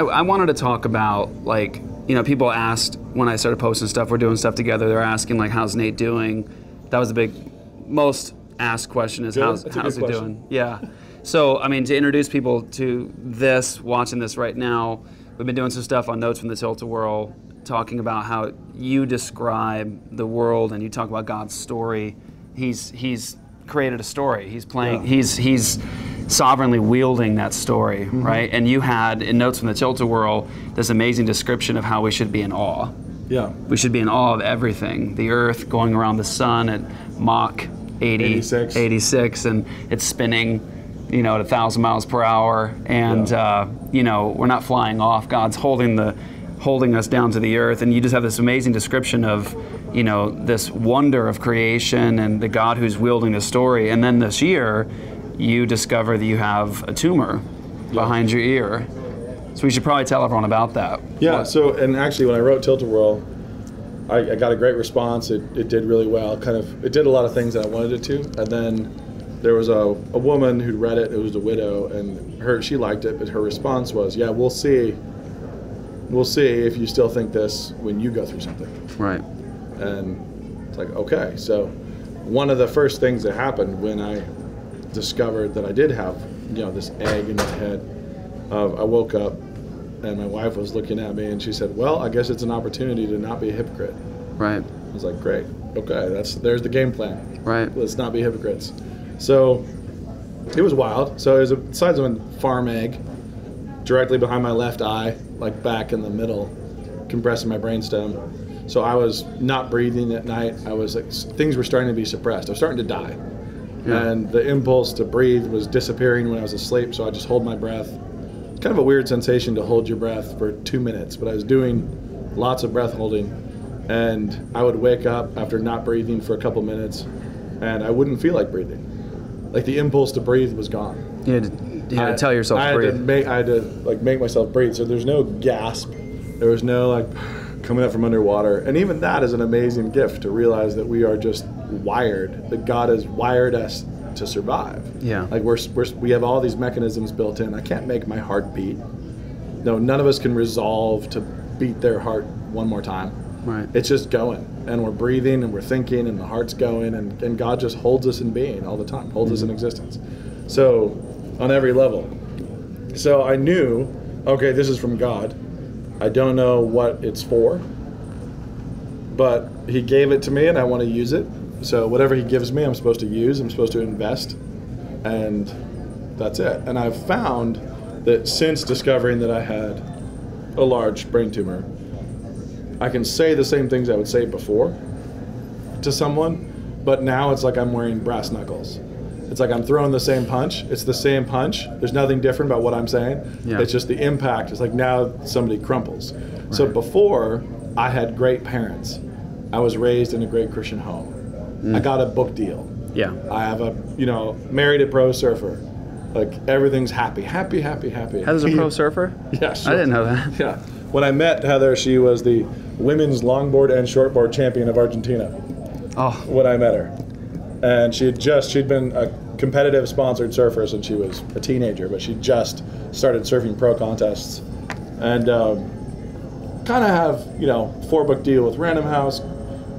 I wanted to talk about, like, people asked when I started posting stuff, we're doing stuff together, they're asking, like, how's Nate doing? That was the most asked question is, how's he doing? Yeah. So, to introduce people to this, watching this right now, we've been doing some stuff on Notes from the Tilt-a-Whirl, talking about how you describe the world and you talk about God's story. He's created a story. He's playing, he's sovereignly wielding that story, right? And you had, in Notes from the Tilt-a-Whirl, this amazing description of how we should be in awe. Yeah. We should be in awe of everything. The earth going around the sun at Mach 86, and it's spinning, at 1,000 miles per hour, and we're not flying off. God's holding us down to the earth, and you just have this amazing description of, this wonder of creation and the God who's wielding the story. And then this year, you discover that you have a tumor behind your ear. So we should probably tell everyone about that. Yeah, and actually when I wrote Tilt-a-Whirl, I got a great response. It did really well. It did a lot of things that I wanted it to. And then there was a woman who'd read it. It was a widow, and she liked it, but her response was, yeah, we'll see if you still think this when you go through something. Right. And it's like, okay. So one of the first things that happened when I discovered that I did have, this egg in my head, I woke up and my wife was looking at me and she said, well, I guess it's an opportunity to not be a hypocrite. Right. I was like, great. Okay, there's the game plan. Right. Let's not be hypocrites. So it was wild. So it was the size of a farm egg directly behind my left eye, like back in the middle, compressing my brainstem. So I was not breathing at night. I was like, things were starting to be suppressed. I was starting to die. Yeah. And the impulse to breathe was disappearing when I was asleep, so I just hold my breath. It's kind of a weird sensation to hold your breath for 2 minutes, but I was doing lots of breath holding, and I would wake up after not breathing for a couple minutes, and I wouldn't feel like breathing. Like the impulse to breathe was gone. You had to tell yourself to breathe. I had to make myself breathe, so there's no gasp. There was no coming up from underwater. And even that is an amazing gift, to realize that we are just wired, that God has wired us to survive. Yeah. Like we have all these mechanisms built in. I can't make my heart beat. No, none of us can resolve to beat their heart one more time. Right. It's just going, and we're breathing and we're thinking and the heart's going, and God just holds us in being all the time, holds us in existence. So on every level. So I knew, okay, this is from God. I don't know what it's for, but he gave it to me and I want to use it. So whatever he gives me, I'm supposed to use, I'm supposed to invest, and that's it. And I've found that since discovering that I had a large brain tumor, I can say the same things I would say before to someone, but now it's like I'm wearing brass knuckles. It's like I'm throwing the same punch. It's the same punch. There's nothing different about what I'm saying. Yeah. It's just the impact. It's like now somebody crumples. Right. So before, I had great parents. I was raised in a great Christian home. I got a book deal. Yeah. I have married a pro surfer. Like everything's happy. Heather's a pro surfer? Yeah, sure. I didn't know that. Yeah. When I met Heather, she was the women's longboard and shortboard champion of Argentina. Oh. When I met her. And she'd been a competitive sponsored surfer since she was a teenager, but she just started surfing pro contests. And kind of have, 4-book deal with Random House,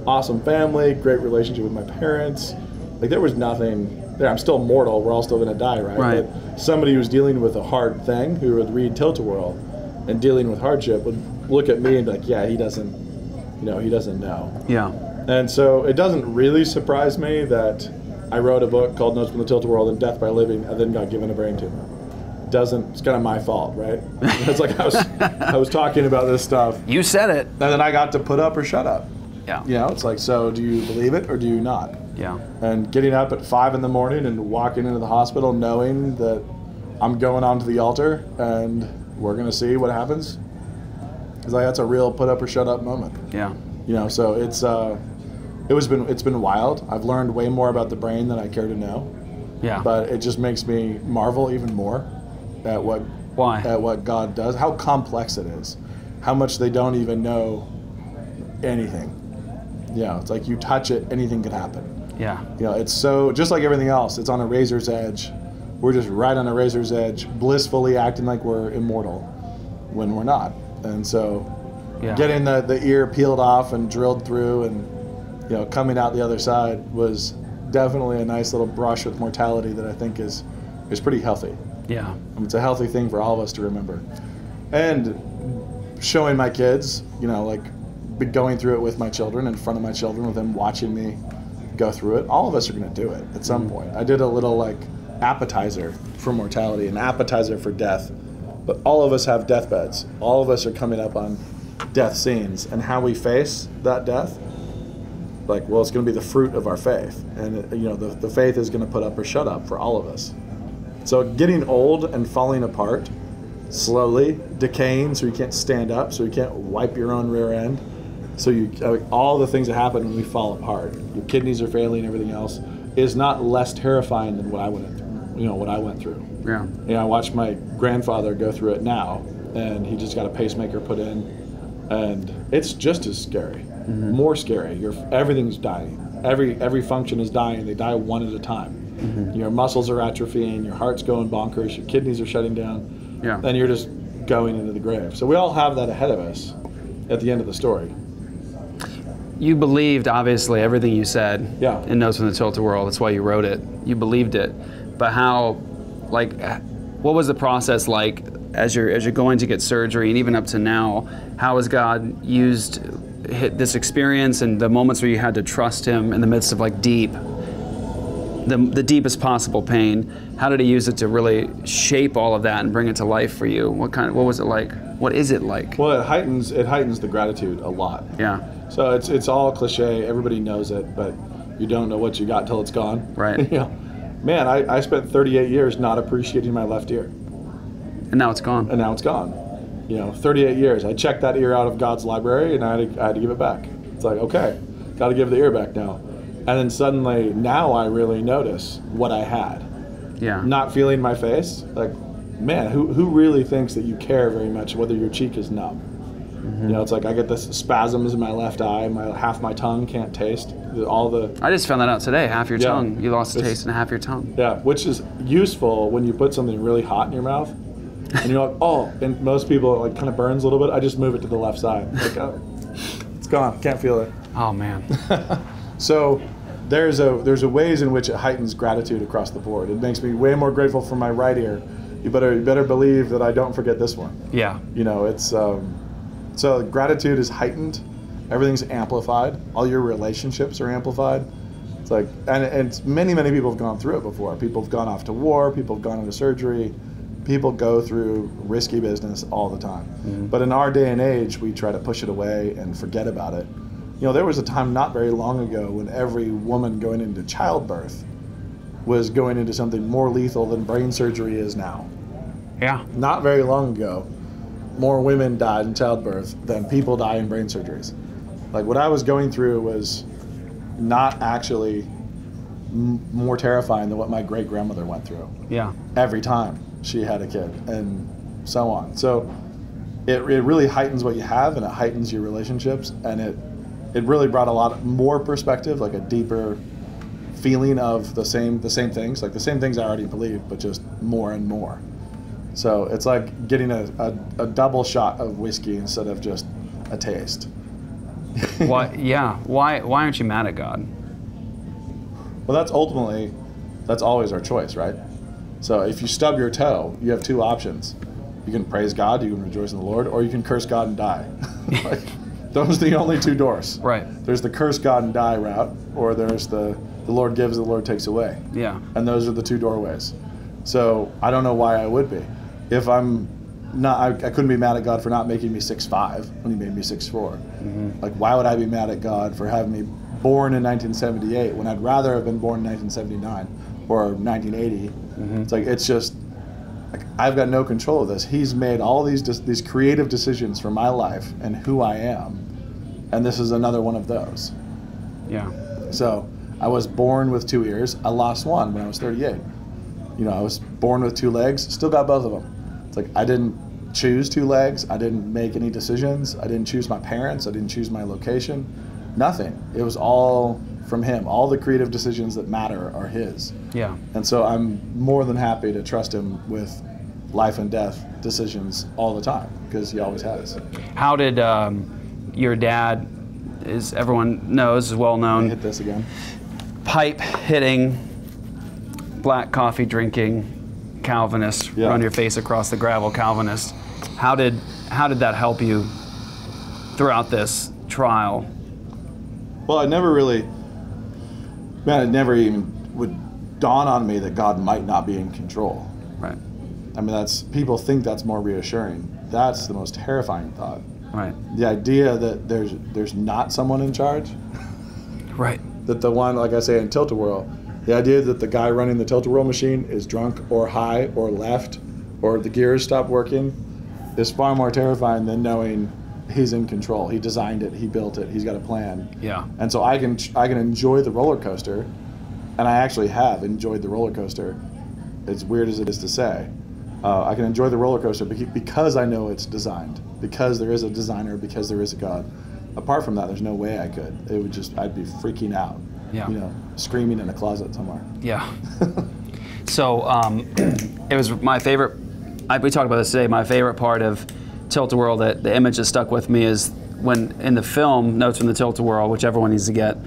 awesome family, great relationship with my parents. Like there was nothing there. I'm still mortal. We're all still going to die, right? Right. But somebody who's dealing with a hard thing, who would read Tilt-a-Whirl and dealing with hardship, would look at me and be like, yeah, he doesn't know. Yeah. And so it doesn't really surprise me that I wrote a book called Notes from the Tilt-a-Whirl and Death by Living, and then got given a brain tumor. It's kind of my fault, right? It's like I was talking about this stuff. You said it. And then I got to put up or shut up. Yeah. It's like, so do you believe it or do you not? Yeah. And getting up at 5 in the morning and walking into the hospital knowing that I'm going onto the altar and we're going to see what happens. It's like, that's a real put up or shut up moment. Yeah. So it's been wild. I've learned way more about the brain than I care to know. Yeah. But it just makes me marvel even more at what God does, how complex it is, how much they don't even know anything. You know, it's like you touch it, anything could happen. Yeah. You know, it's so, just like everything else, it's on a razor's edge. We're just right on a razor's edge, blissfully acting like we're immortal when we're not. And so getting the ear peeled off and drilled through and, you know, coming out the other side was definitely a nice little brush with mortality that I think is pretty healthy. Yeah. It's a healthy thing for all of us to remember. And showing my kids, you know, like going through it with my children, in front of my children, with them watching me go through it. All of us are going to do it at some point. I did a little like appetizer for mortality, an appetizer for death. But all of us have deathbeds. All of us are coming up on death scenes, and how we face that death, like, well, it's going to be the fruit of our faith. And, you know, the faith is going to put up or shut up for all of us. So getting old and falling apart slowly, decaying so you can't stand up, so you can't wipe your own rear end, so all the things that happen when we fall apart, your kidneys are failing, everything else, is not less terrifying than what I went through. Yeah. You know, I watched my grandfather go through it now, and he just got a pacemaker put in, and it's just as scary, more scary. Everything's dying. Every function is dying. They die one at a time. Your muscles are atrophying, your heart's going bonkers, your kidneys are shutting down, and you're just going into the grave. So we all have that ahead of us at the end of the story. You believed, obviously, everything you said in Notes from the Tilt-a-Whirl. That's why you wrote it. You believed it. But how, like, what was the process like as you're going to get surgery, and even up to now? How has God used this experience and the moments where you had to trust Him in the midst of like the deepest possible pain? How did He use it to really shape all of that and bring it to life for you? What was it like? What is it like? Well, it heightens the gratitude a lot. Yeah. So it's all cliche. Everybody knows it, but you don't know what you got till it's gone. Right. You know, man, I spent 38 years not appreciating my left ear. And now it's gone. And now it's gone. You know, 38 years. I checked that ear out of God's library, and I had to give it back. It's like, okay, got to give the ear back now. And then suddenly, now I really notice what I had. Yeah. Not feeling my face. Like, man, who really thinks that you care very much whether your cheek is numb? You know, it's like I get this spasms in my left eye. Half my tongue can't taste. I just found that out today. Half your tongue. You lost the taste in half your tongue. Yeah, which is useful when you put something really hot in your mouth. And you're like, oh, and most people, it like kind of burns a little bit. I just move it to the left side. Like, oh, it's gone. Can't feel it. Oh, man. So there's a ways in which it heightens gratitude across the board. It makes me way more grateful for my right ear. You better believe that I don't forget this one. Yeah. You know, it's so gratitude is heightened. Everything's amplified. All your relationships are amplified. It's like, and many people have gone through it before. People have gone off to war. People have gone into surgery. People go through risky business all the time. But in our day and age, we try to push it away and forget about it. You know, there was a time not very long ago when every woman going into childbirth was going into something more lethal than brain surgery is now. Yeah. Not very long ago, more women died in childbirth than people die in brain surgeries. Like, what I was going through was not actually more terrifying than what my great-grandmother went through. Yeah. Every time she had a kid, and so on. So it really heightens what you have, and it heightens your relationships, and it really brought a lot more perspective, like a deeper feeling of the same things, like the same things I already believed, but just more and more. So it's like getting a double shot of whiskey instead of just a taste. Why? Yeah. Why aren't you mad at God? Well, that's always our choice, right? So if you stub your toe, you have two options. You can praise God, you can rejoice in the Lord, or you can curse God and die. Like, those are the only two doors. Right. There's the curse God and die route, or there's the Lord gives, the Lord takes away. Yeah. And those are the two doorways. So I don't know why I would be. If I'm not, I couldn't be mad at God for not making me 6'5" when He made me 6'4". Like, why would I be mad at God for having me born in 1978 when I'd rather have been born in 1979 or 1980? It's like, it's just, like, I've got no control of this. He's made all these creative decisions for my life and who I am, and this is another one of those. Yeah. So I was born with 2 ears. I lost one when I was 38. You know, I was born with 2 legs, still got both of them. It's like, I didn't choose two legs. I didn't make any decisions. I didn't choose my parents. I didn't choose my location. Nothing. It was all from him. All the creative decisions that matter are his. Yeah. And so I'm more than happy to trust him with life and death decisions all the time, because he always has. How did your dad, as everyone knows, is well known, hit this again, pipe hitting, black coffee drinking Calvinist, run your face across the gravel Calvinist. How did that help you throughout this trial? Well, it never even would dawn on me that God might not be in control. Right. I mean, people think that's more reassuring. That's the most terrifying thought. Right. The idea that there's not someone in charge. Right. That the one, like I say in Tilt-a-Whirl, the idea that the guy running the Tilt-a-Whirl machine is drunk or high or left or the gears stopped working is far more terrifying than knowing he's in control. He designed it, he built it, he's got a plan. Yeah. And so I can enjoy the roller coaster, and I actually have enjoyed the roller coaster, as weird as it is to say. I can enjoy the roller coaster because I know it's designed, because there is a designer, because there is a God. Apart from that, there's no way I could. I'd be freaking out. Yeah. Screaming in a closet somewhere. Yeah. So it was my favorite. We talked about this today. My favorite part of Tilt-a-Whirl, that the image that stuck with me, is when in the film Notes from the Tilt-a-Whirl, which everyone needs to get.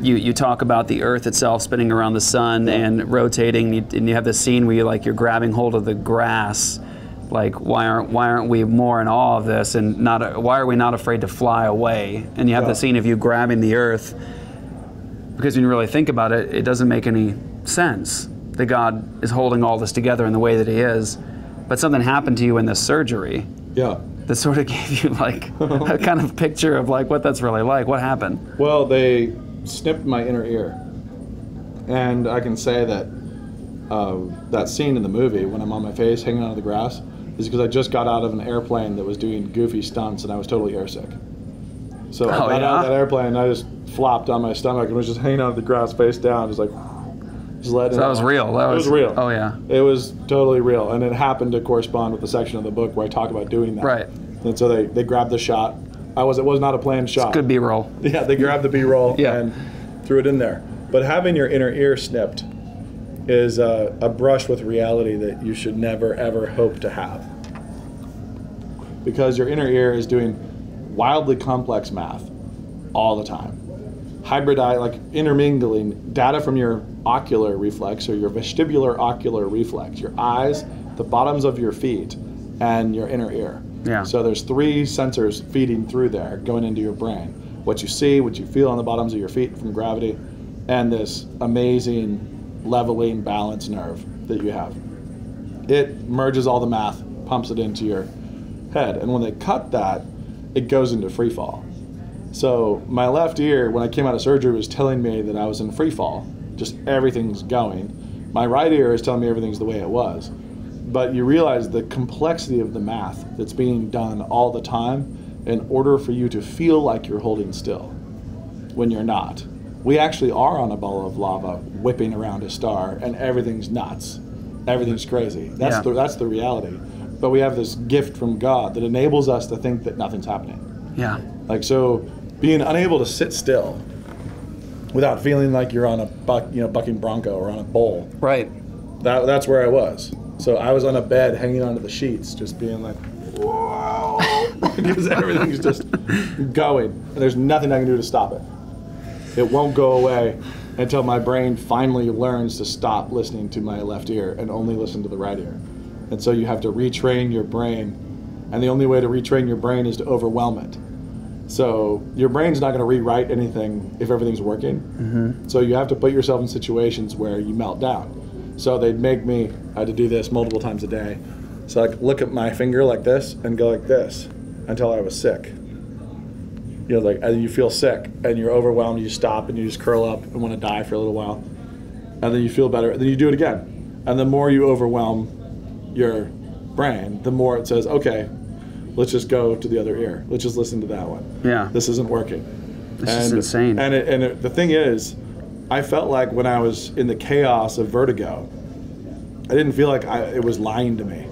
You talk about the Earth itself spinning around the sun and rotating, and you have this scene where you're grabbing hold of the grass. Like, why aren't we more in awe of this, and why are we not afraid to fly away? And you have the scene of you grabbing the Earth, because when you really think about it, it doesn't make any sense that God is holding all this together in the way that He is. But something happened to you in this surgery. Yeah. That sort of gave you like a kind of picture of like what that's really like. What happened? Well, they snipped my inner ear, and I can say that that scene in the movie when I'm on my face hanging out of the grass is because I just got out of an airplane that was doing goofy stunts, and I was totally airsick. So I got out of that airplane, and I just flopped on my stomach and was just hanging out of the grass face down, just letting it. That was real. It was real. Oh yeah. It was totally real, and it happened to correspond with the section of the book where I talk about doing that. Right. And so they grabbed the shot. It was not a planned shot. It's good B-roll. Yeah, they grabbed the B-roll and threw it in there. But having your inner ear snipped is a brush with reality that you should never ever hope to have, because your inner ear is doing wildly complex math all the time. Intermingling data from your ocular reflex, or your vestibular ocular reflex, your eyes, the bottoms of your feet, and your inner ear. Yeah. So there's 3 sensors feeding through there, going into your brain. What you see, what you feel on the bottoms of your feet from gravity, and this amazing leveling balance nerve that you have. It merges all the math, pumps it into your head, and when they cut that, it goes into free fall. So my left ear, when I came out of surgery, was telling me that I was in free fall, just everything's going. My right ear is telling me everything's the way it was. But you realize the complexity of the math that's being done all the time in order for you to feel like you're holding still when you're not. We actually are on a ball of lava whipping around a star, and everything's nuts. Everything's crazy. That's the reality. But we have this gift from God that enables us to think that nothing's happening. Yeah. So being unable to sit still without feeling like you're on a bucking bronco or on a bull. Right. That's where I was. So I was on a bed hanging onto the sheets, just being like, whoa, because everything's just going, and there's nothing I can do to stop it. It won't go away until my brain finally learns to stop listening to my left ear and only listen to the right ear. And so you have to retrain your brain, and the only way to retrain your brain is to overwhelm it. So your brain's not going to rewrite anything if everything's working. Mm-hmm. So you have to put yourself in situations where you melt down. So they'd make me, I had to do this multiple times a day. So I could look at my finger like this and go like this until I was sick. And you feel sick and you're overwhelmed, you stop and you just curl up and want to die for a little while. And then you feel better, and then you do it again. And the more you overwhelm your brain, the more it says, okay, let's just go to the other ear. Let's just listen to that one. Yeah. This isn't working. This is insane. And the thing is, I felt like when I was in the chaos of vertigo, I didn't feel like it was lying to me.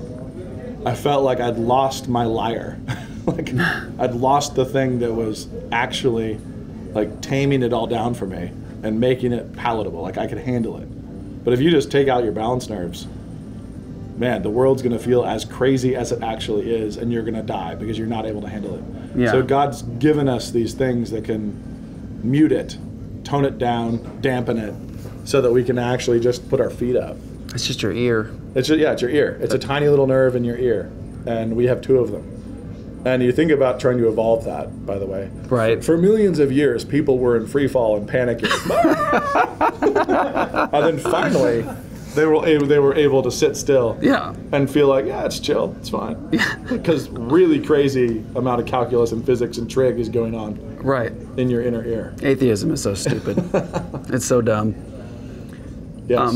I felt like I'd lost my lyre. Like I'd lost the thing that was actually like taming it all down for me and making it palatable, like I could handle it. But if you just take out your balance nerves, man, the world's gonna feel as crazy as it actually is, and you're gonna die because you're not able to handle it. Yeah. So God's given us these things that can mute it, tone it down, dampen it, so that we can actually just put our feet up. It's just your ear. It's your ear. It's a tiny little nerve in your ear, and we have 2 of them. And you think about trying to evolve that, by the way. Right. For millions of years, people were in free fall and panicking. And then finally, they were able to sit still. Yeah. And feel like, yeah, it's chill, it's fine. Because really crazy amount of calculus and physics and trig is going on. Right. In your inner ear. Atheism is so stupid. It's so dumb. Yes.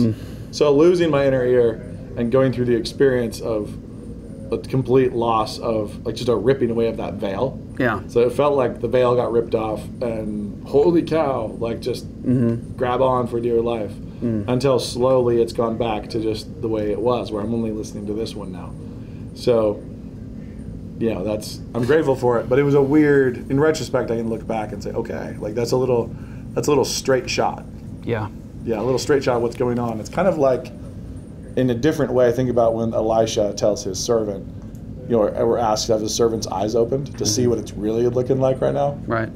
So losing my inner ear and going through the experience of a complete loss of, like, just a ripping away of that veil. Yeah. So it felt like the veil got ripped off, and holy cow, like, just grab on for dear life. Until slowly it's gone back to just the way it was, where I'm only listening to this one now. So, yeah, I'm grateful for it, but it was a weird, in retrospect, I can look back and say, okay, like, that's a little straight shot. Yeah. Yeah, a little straight shot of what's going on. It's kind of like, in a different way, think about when Elisha tells his servant, we're asked to have his servant's eyes opened to see what it's really looking like right now. Right.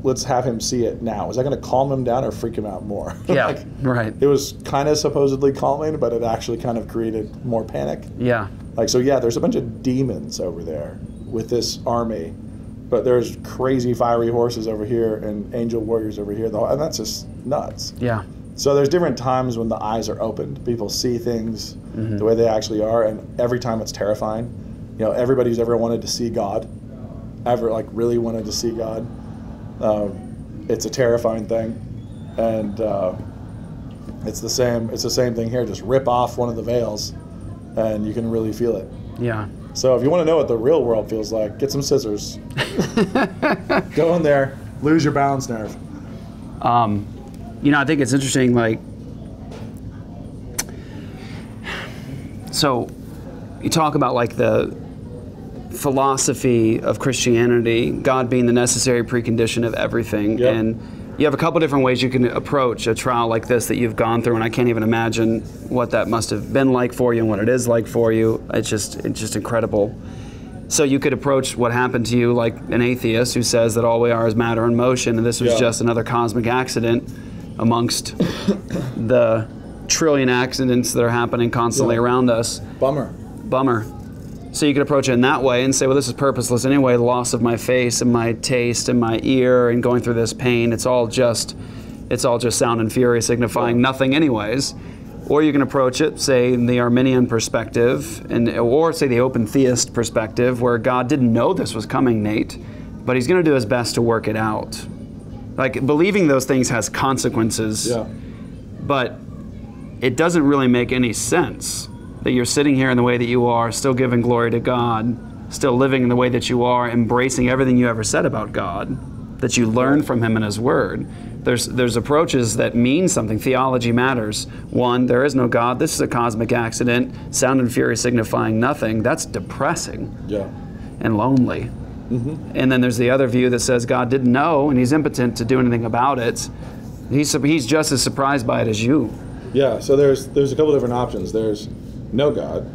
Let's have him see it now. Is that going to calm him down or freak him out more? Yeah, right. It was kind of supposedly calming, but it actually kind of created more panic. Yeah. There's a bunch of demons over there with this army, but there's crazy fiery horses over here and angel warriors over here, and that's just nuts. Yeah. So there's different times when the eyes are opened. People see things the way they actually are, and every time it's terrifying. Everybody who's ever wanted to see God, really wanted to see God, it's a terrifying thing, and it's the same thing here. Just rip off one of the veils, and you can really feel it. Yeah. So if you want to know what the real world feels like, get some scissors. Go in there, lose your balance nerve. I think it's interesting, so you talk about the philosophy of Christianity, God being the necessary precondition of everything. Yep. And you have a couple different ways you can approach a trial like this that you've gone through, and I can't even imagine what that must have been like for you and what it is like for you. It's just incredible. So you could approach what happened to you like an atheist who says that all we are is matter in motion, and this was just another cosmic accident amongst the trillion accidents that are happening constantly around us. Bummer. So you could approach it in that way and say, well, this is purposeless anyway, the loss of my face and my taste and my ear and going through this pain, it's all just sound and fury signifying nothing anyways. Or you can approach it, say, in the Arminian perspective, or say the open theist perspective, where God didn't know this was coming, Nate, but he's going to do his best to work it out. Believing those things has consequences, but it doesn't really make any sense that you're sitting here in the way that you are, still giving glory to God, still living in the way that you are, embracing everything you ever said about God, that you learned from him in his word. There's approaches that mean something. Theology matters. One, there is no God. This is a cosmic accident. Sound and fury signifying nothing. That's depressing and lonely. And then there's the other view that says God didn't know and he's impotent to do anything about it. He's just as surprised by it as you. Yeah, so there's a couple different options. There's no God,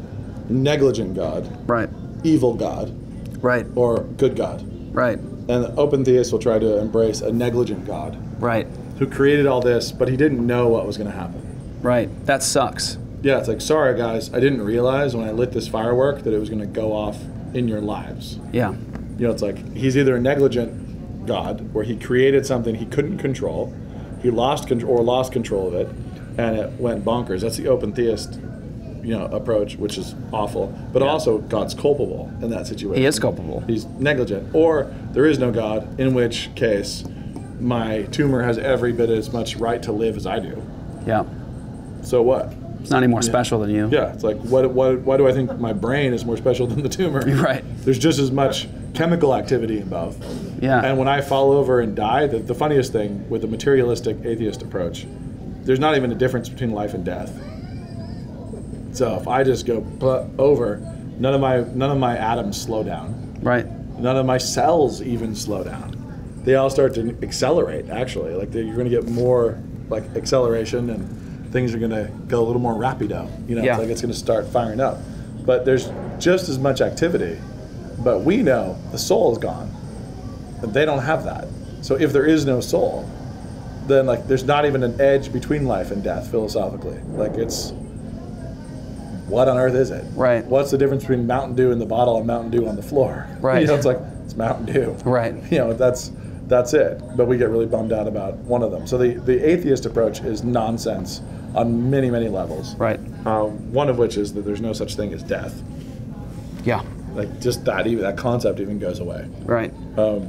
negligent God, right, evil God, right, or good God. Right. And the open theists will try to embrace a negligent God. Right. Who created all this, but he didn't know what was going to happen. Right. That sucks. Yeah, it's like, sorry guys, I didn't realize when I lit this firework that it was going to go off in your lives. Yeah. It's like he's either a negligent God, where he created something he couldn't control, he lost control of it, and it went bonkers. That's the open theist, approach, which is awful. But also, God's culpable in that situation. He is culpable. He's negligent. Or there is no God, in which case my tumor has every bit as much right to live as I do. Yeah. So what? It's not any more special than you. Yeah, it's like, why do I think my brain is more special than the tumor? Right. There's just as much chemical activity in both. Yeah. And when I fall over and die, the funniest thing with the materialistic atheist approach, there's not even a difference between life and death. So if I just go over None of my atoms slow down. Right. None of my cells even slow down. They all start to accelerate, actually. Like you're going to get more like acceleration, and things are going to go a little more rapido. You know, Yeah. it's like it's going to start firing up. But there's just as much activity. But we know the soul is gone. And they don't have that. So if there is no soul, then like there's not even an edge between life and death philosophically. Like it's, what on earth is it? Right. What's the difference between Mountain Dew in the bottle and Mountain Dew on the floor? Right. You know, it's like, it's Mountain Dew. Right. You know, that's it. But we get really bummed out about one of them. So the atheist approach is nonsense on many, many levels. Right. One of which is that there's no such thing as death. Yeah. Like just that concept even goes away. Right.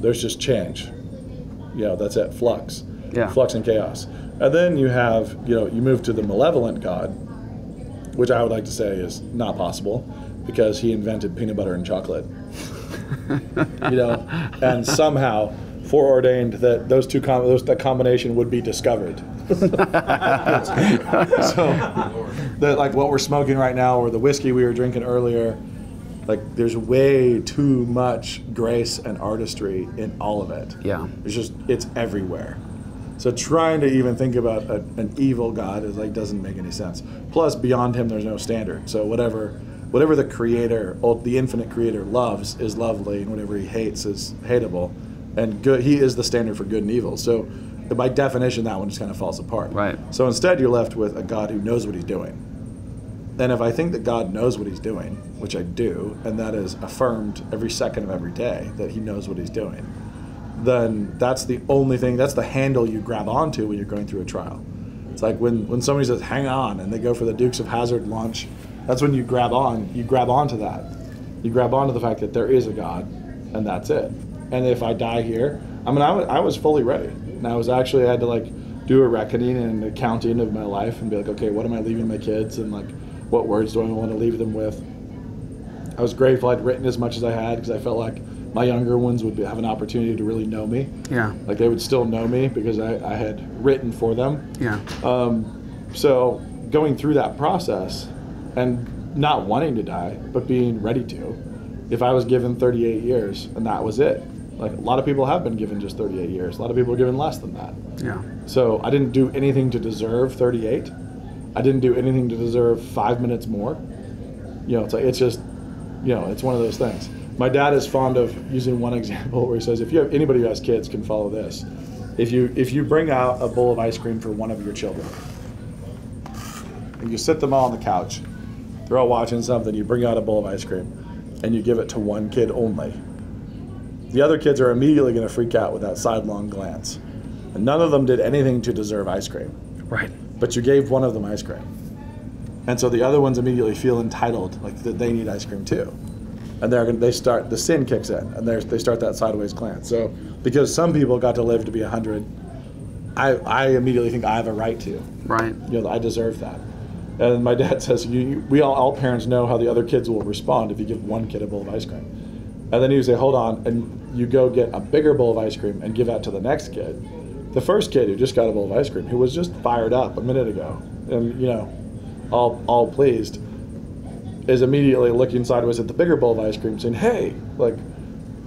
There's just change. You know, that's it. Flux. Yeah. Flux and chaos. And then you have, you know, you move to the malevolent God, which I would like to say is not possible because he invented peanut butter and chocolate. You know, and somehow foreordained that that combination would be discovered. So that like what we're smoking right now, or the whiskey we were drinking earlier, like there's way too much grace and artistry in all of it. Yeah. It's everywhere. So trying to even think about an evil God is like doesn't make any sense. Plus, beyond him, there's no standard. So whatever the creator, the infinite creator loves is lovely, and whatever he hates is hateable. And good, he is the standard for good and evil. So by definition, that one just kind of falls apart. Right. So instead, you're left with a God who knows what he's doing. And if I think that God knows what he's doing, which I do, and that is affirmed every second of every day that he knows what he's doing, then that's the only thing, that's the handle you grab onto when you're going through a trial. It's like when somebody says, hang on, and they go for the Dukes of Hazzard launch, that's when you grab onto that. You grab onto the fact that there is a God, and that's it. And if I die here, I mean, I was fully ready. And I had to like do a reckoning and an accounting of my life and be like, okay, what am I leaving my kids, and like, what words do I want to leave them with? I was grateful I'd written as much as I had, because I felt like my younger ones would have an opportunity to really know me. Yeah. Like they would still know me because I had written for them. Yeah. So going through that process and not wanting to die, but being ready to, if I was given 38 years and that was it, like a lot of people have been given just 38 years. A lot of people are given less than that. Yeah. So I didn't do anything to deserve 38. I didn't do anything to deserve 5 minutes more. You know, it's just, you know, it's one of those things. My dad is fond of using one example where he says, if you have anybody who has kids can follow this. If you bring out a bowl of ice cream for one of your children, and you sit them all on the couch, they're all watching something, you bring out a bowl of ice cream, and you give it to one kid only. The other kids are immediately going to freak out with that sidelong glance. And none of them did anything to deserve ice cream. Right. But you gave one of them ice cream. And so the other ones immediately feel entitled, like that they need ice cream too. And the sin kicks in, and they start that sideways glance. So because some people got to live to be 100, I immediately think I have a right to. Right. You know, I deserve that. And my dad says, we all parents know how the other kids will respond if you give one kid a bowl of ice cream. And then he would say, hold on, and you go get a bigger bowl of ice cream and give that to the next kid. The first kid who just got a bowl of ice cream, who was just fired up a minute ago, and you know, all pleased, is immediately looking sideways at the bigger bowl of ice cream saying, hey, like,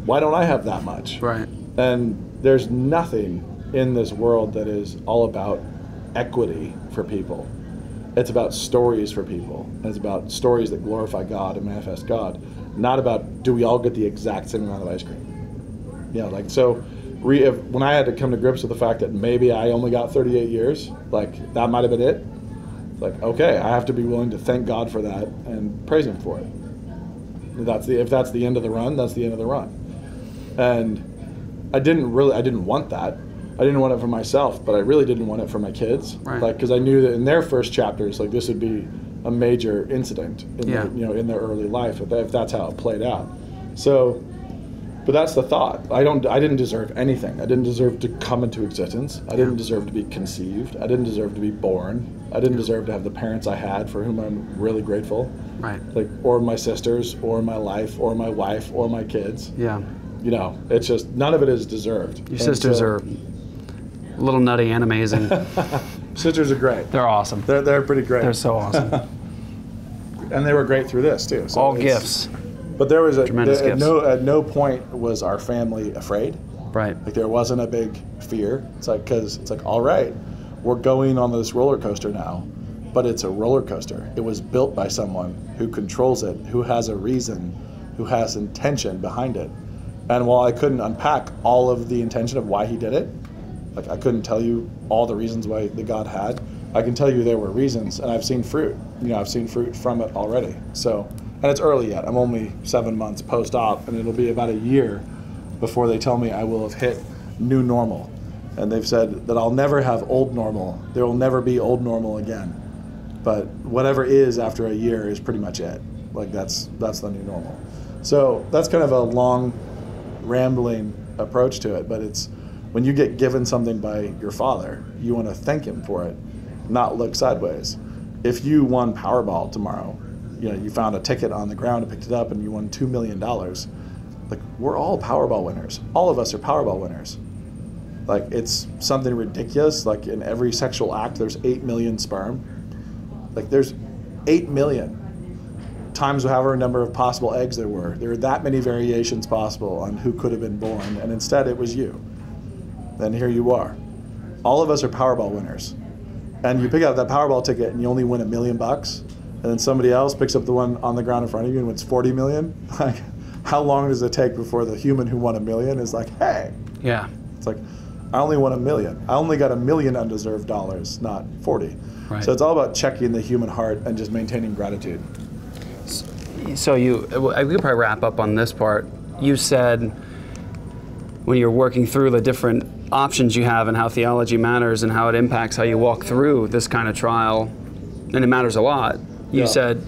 why don't I have that much? Right. And there's nothing in this world that is all about equity for people. It's about stories for people. And it's about stories that glorify God and manifest God, not about do we all get the exact same amount of ice cream. You know, like, so when I had to come to grips with the fact that maybe I only got 38 years, like that might have been it. Like, okay, I have to be willing to thank God for that and praise him for it. If that's the end of the run, that's the end of the run. And I didn't want that. I didn't want it for myself, but I really didn't want it for my kids. Right. Like, because I knew that in their first chapters, like this would be a major incident in in their early life, if that's how it played out. So, but that's the thought. I didn't deserve anything. I didn't deserve to come into existence. I didn't deserve to be conceived. I didn't deserve to be born. I didn't deserve to have the parents I had, for whom I'm really grateful. Right. Like, or my sisters, or my life, or my wife, or my kids. Yeah. You know, it's just, none of it is deserved. Your sisters are a little nutty and amazing. Sisters are great. They're awesome. They're pretty great. They're so awesome. and they were great through this too. So all gifts. But there was Tremendous gifts. at no point was our family afraid. Right. Like there wasn't a big fear. It's like, because it's like, all right, we're going on this roller coaster now, but it's a roller coaster. It was built by someone who controls it, who has a reason, who has intention behind it. And while I couldn't unpack all of the intention of why he did it, like I couldn't tell you all the reasons why the God had, I can tell you there were reasons, and I've seen fruit. You know, I've seen fruit from it already. So, and it's early yet. I'm only 7 months post-op, and it'll be about a year before they tell me I will have hit new normal. And they've said that I'll never have old normal. There will never be old normal again. But whatever is after a year is pretty much it. Like that's the new normal. So that's kind of a long, rambling approach to it. But it's when you get given something by your Father, you want to thank Him for it, not look sideways. If you won Powerball tomorrow, you know, you found a ticket on the ground and picked it up and you won $2 million, like we're all Powerball winners. All of us are Powerball winners. Like it's something ridiculous. Like in every sexual act, there's 8 million sperm. Like there's 8 million times however number of possible eggs there were. There are that many variations possible on who could have been born, and instead it was you. And here you are. All of us are Powerball winners. And you pick up that Powerball ticket and you only win $1 million, and then somebody else picks up the one on the ground in front of you and wins 40 million. Like, how long does it take before the human who won $1 million is like, hey? Yeah. It's like, I only won $1 million. I only got $1 million undeserved dollars, not 40. Right. So it's all about checking the human heart and just maintaining gratitude. So we could probably wrap up on this part. You said when you're working through the different options you have and how theology matters and how it impacts how you walk through this kind of trial, and it matters a lot. You said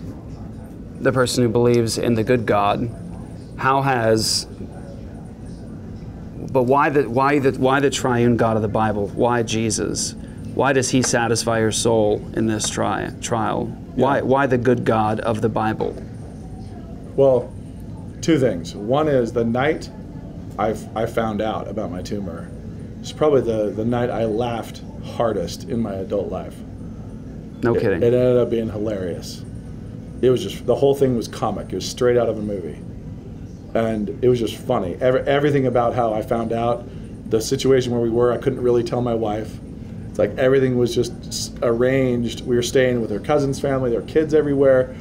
the person who believes in the good God, why the triune God of the Bible? Why Jesus? Why does He satisfy your soul in this trial? Why the good God of the Bible? Well, two things. One is the night I found out about my tumor. It's probably the night I laughed hardest in my adult life. No kidding. It ended up being hilarious. It was just, the whole thing was comic. It was straight out of a movie. And it was just funny. Everything about how I found out, the situation where we were, I couldn't really tell my wife. It's like everything was just arranged. We were staying with her cousin's family, their kids everywhere.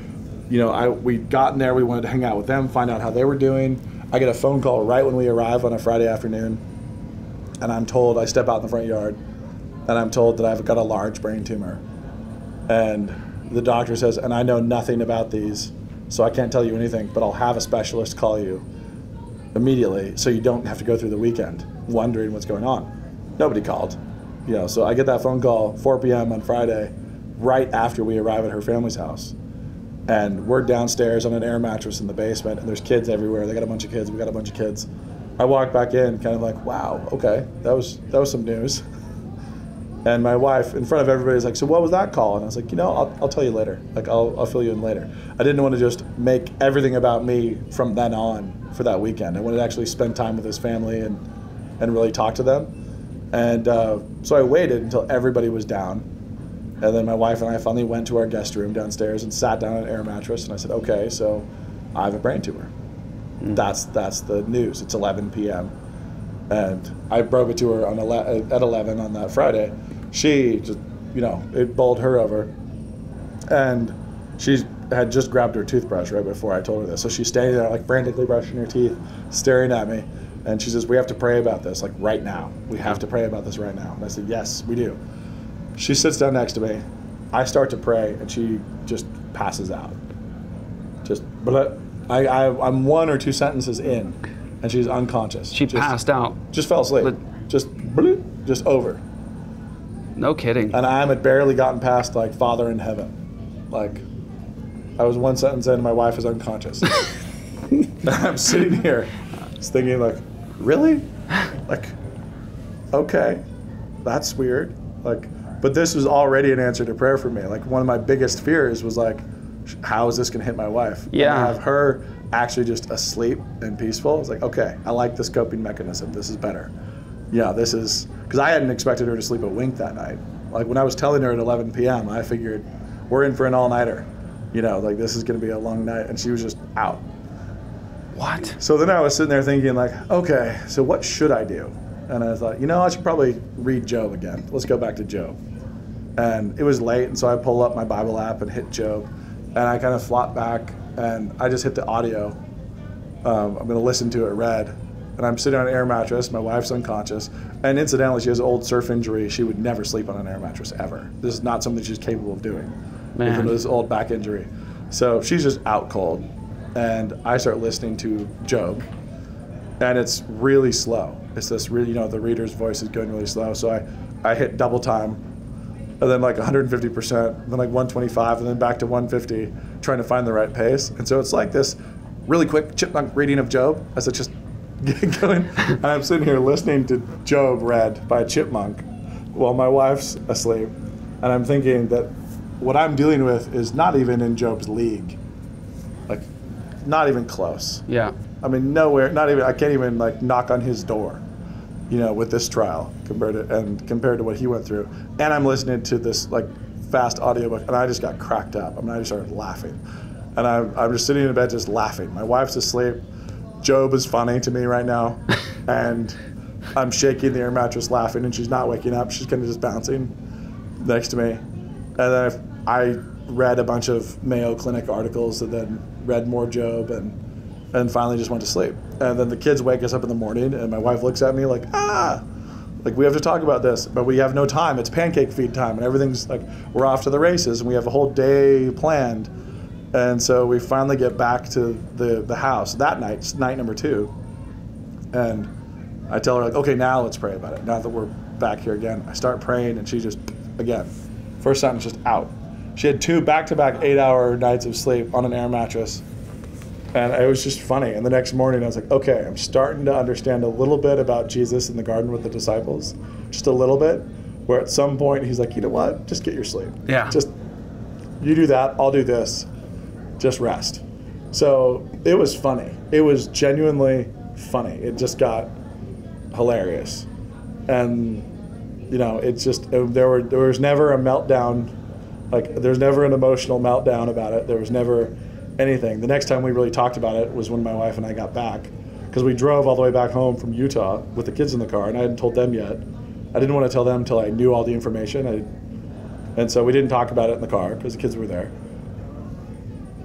You know, we'd gotten there, we wanted to hang out with them, find out how they were doing. I get a phone call right when we arrive on a Friday afternoon, and I'm told, I step out in the front yard, and I'm told that I've got a large brain tumor. And the doctor says, and I know nothing about these, so I can't tell you anything, but I'll have a specialist call you immediately so you don't have to go through the weekend wondering what's going on. Nobody called. You know, so I get that phone call 4 p.m. on Friday, right after we arrive at her family's house. And we're downstairs on an air mattress in the basement, and there's kids everywhere. They got a bunch of kids, we got a bunch of kids. I walked back in kind of like, wow, okay, that was some news. And my wife, in front of everybody, is like, so what was that call? And I was like, you know, I'll tell you later. Like, I'll fill you in later. I didn't want to just make everything about me from then on for that weekend. I wanted to actually spend time with his family and really talk to them. And so I waited until everybody was down. And then my wife and I finally went to our guest room downstairs and sat down on an air mattress. And I said, okay, so I have a brain tumor. That's the news. It's 11 p.m. And I broke it to her at 11 on that Friday. She just, you know, it bowled her over. And she had just grabbed her toothbrush right before I told her this. So she's standing there like frantically brushing her teeth, staring at me. And she says, we have to pray about this, like right now. We have to pray about this right now. And I said, yes, we do. She sits down next to me. I start to pray, and she just passes out. But I'm 1 or 2 sentences in, and she's unconscious. She passed out. Just fell asleep. Just over. No kidding. And I had barely gotten past like Father in heaven. Like, I was 1 sentence in, and my wife is unconscious. And I'm sitting here, just thinking like, really? Like, okay, that's weird. Like, but this was already an answer to prayer for me. Like, one of my biggest fears was like, how is this going to hit my wife? Yeah. And to have her actually just asleep and peaceful. I was like, okay, I like this coping mechanism. This is better. Yeah, this is, because I hadn't expected her to sleep a wink that night. Like, when I was telling her at 11 p.m., I figured we're in for an all-nighter. You know, like this is going to be a long night. And she was just out. What? So then I was sitting there thinking like, okay, so what should I do? And I thought, you know, I should probably read Job again. Let's go back to Job. And it was late, and so I pull up my Bible app and hit Job. And I kind of flop back, and I just hit the audio. I'm going to listen to it read. And I'm sitting on an air mattress. My wife's unconscious. And incidentally, she has an old surf injury. She would never sleep on an air mattress, ever. This is not something she's capable of doing. Man. With this old back injury. So she's just out cold. And I start listening to Job. And it's really slow. It's this really, you know, the reader's voice is going really slow. So I hit double time, and then like 150%, then like 125, and then back to 150, trying to find the right pace. And so it's like this really quick chipmunk reading of Job as it's just going. And I'm sitting here listening to Job read by a chipmunk while my wife's asleep. And I'm thinking that what I'm dealing with is not even in Job's league. Like, not even close. Yeah. I mean, nowhere, not even, I can't even like knock on his door, you know, with this trial compared to what he went through. And I'm listening to this like fast audiobook, and I just got cracked up. I mean, I just started laughing. And I'm just sitting in bed just laughing. My wife's asleep. Job is funny to me right now. And I'm shaking the air mattress laughing, and she's not waking up. She's kind of just bouncing next to me. And then I read a bunch of Mayo Clinic articles, and then read more Job, and finally just went to sleep. And then the kids wake us up in the morning, and my wife looks at me like, like we have to talk about this, but we have no time. It's pancake feed time, and everything's like, we're off to the races, and we have a whole day planned. And so we finally get back to the house that night, it's night number 2. And I tell her like, okay, now let's pray about it. Now that we're back here again, I start praying, and she just, again, first sentence just out. She had 2 back-to-back 8-hour nights of sleep on an air mattress. And it was just funny. And the next morning I was like, okay, I'm starting to understand a little bit about Jesus in the garden with the disciples. Just a little bit. Where at some point he's like, you know what? Just get your sleep. Yeah. Just, you do that, I'll do this. Just rest. So it was funny. It was genuinely funny. It just got hilarious. And, you know, it's just, there was never a meltdown. Like, there's never an emotional meltdown about it. There was never anything. The next time we really talked about it was when my wife and I got back, because we drove all the way back home from Utah with the kids in the car, and I hadn't told them yet. I didn't want to tell them until I knew all the information. And so we didn't talk about it in the car because the kids were there.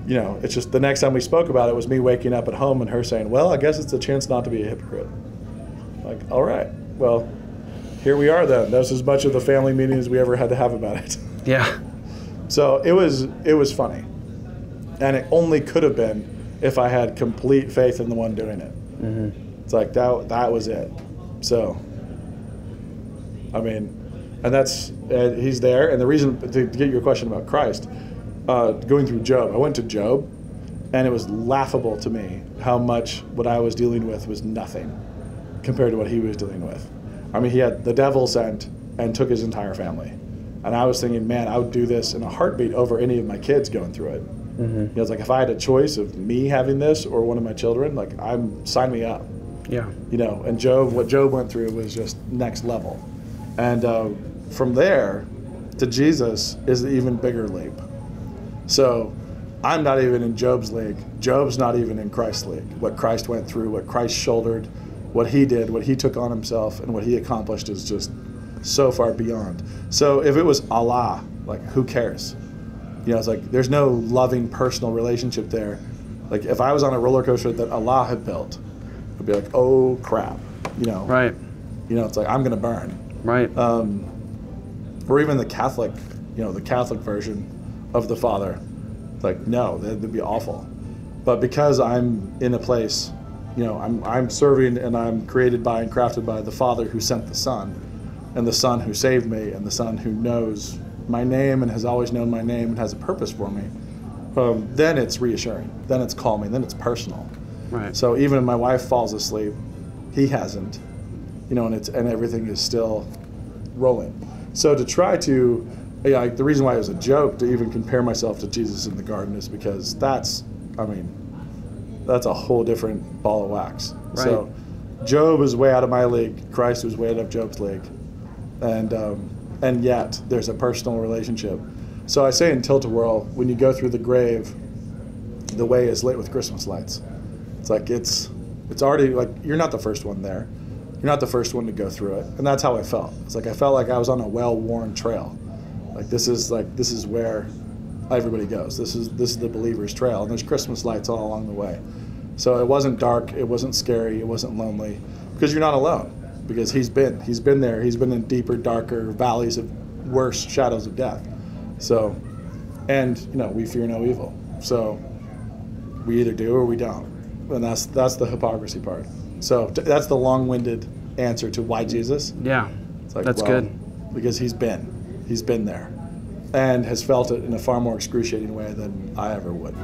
You know, it's just the next time we spoke about it was me waking up at home and her saying, well, I guess it's a chance not to be a hypocrite. Like, all right, well, here we are then. That's as much of the family meeting as we ever had to have about it. Yeah. So it was funny. And it only could have been if I had complete faith in the one doing it. Mm-hmm. It's like that was it. So, I mean, and that's, he's there. And the reason, to get your question about Christ, going through Job, I went to Job, and it was laughable to me how much what I was dealing with was nothing compared to what he was dealing with. I mean, he had the devil sent and took his entire family. And I was thinking, man, I would do this in a heartbeat over any of my kids going through it. Mm-hmm. You know, it's like if I had a choice of me having this or one of my children, like sign me up. Yeah. You know, and what Job went through was just next level. And from there to Jesus is an even bigger leap. So I'm not even in Job's league. Job's not even in Christ's league. What Christ went through, what Christ shouldered, what he did, what he took on himself, and what he accomplished is just so far beyond. So if it was Allah, like, who cares? You know, it's like there's no loving personal relationship there. Like if I was on a roller coaster that Allah had built, I'd be like, oh crap, you know. Right. You know, it's like I'm gonna burn. Right. Or even the Catholic, you know, the Catholic version of the Father. Like, no, that'd be awful. But because I'm in a place, you know, I'm serving and I'm created by and crafted by the Father who sent the Son, and the Son who saved me, and the Son who knows my name and has always known my name and has a purpose for me, then it's reassuring. Then it's calming. Then it's personal. Right. So even if my wife falls asleep, he hasn't, you know, and everything is still rolling. So to try to, the reason why it was a joke to even compare myself to Jesus in the garden is because that's a whole different ball of wax. Right. So Job is way out of my league. Christ was way out of Job's league. And yet there's a personal relationship. So I say in Tilt-a-Whirl, when you go through the grave, the way is lit with Christmas lights. It's like it's already like you're not the first one there. You're not the first one to go through it, and that's how I felt. It's like I felt like I was on a well-worn trail. Like this is where everybody goes. This is the believer's trail, and there's Christmas lights all along the way. So it wasn't dark, it wasn't scary, it wasn't lonely, because you're not alone. Because he's been there. He's been in deeper, darker valleys of worse shadows of death. So, and we fear no evil. So we either do or we don't, and that's the hypocrisy part. So that's the long-winded answer to why Jesus. Yeah, it's like, that's good. Because he's been there, and has felt it in a far more excruciating way than I ever would.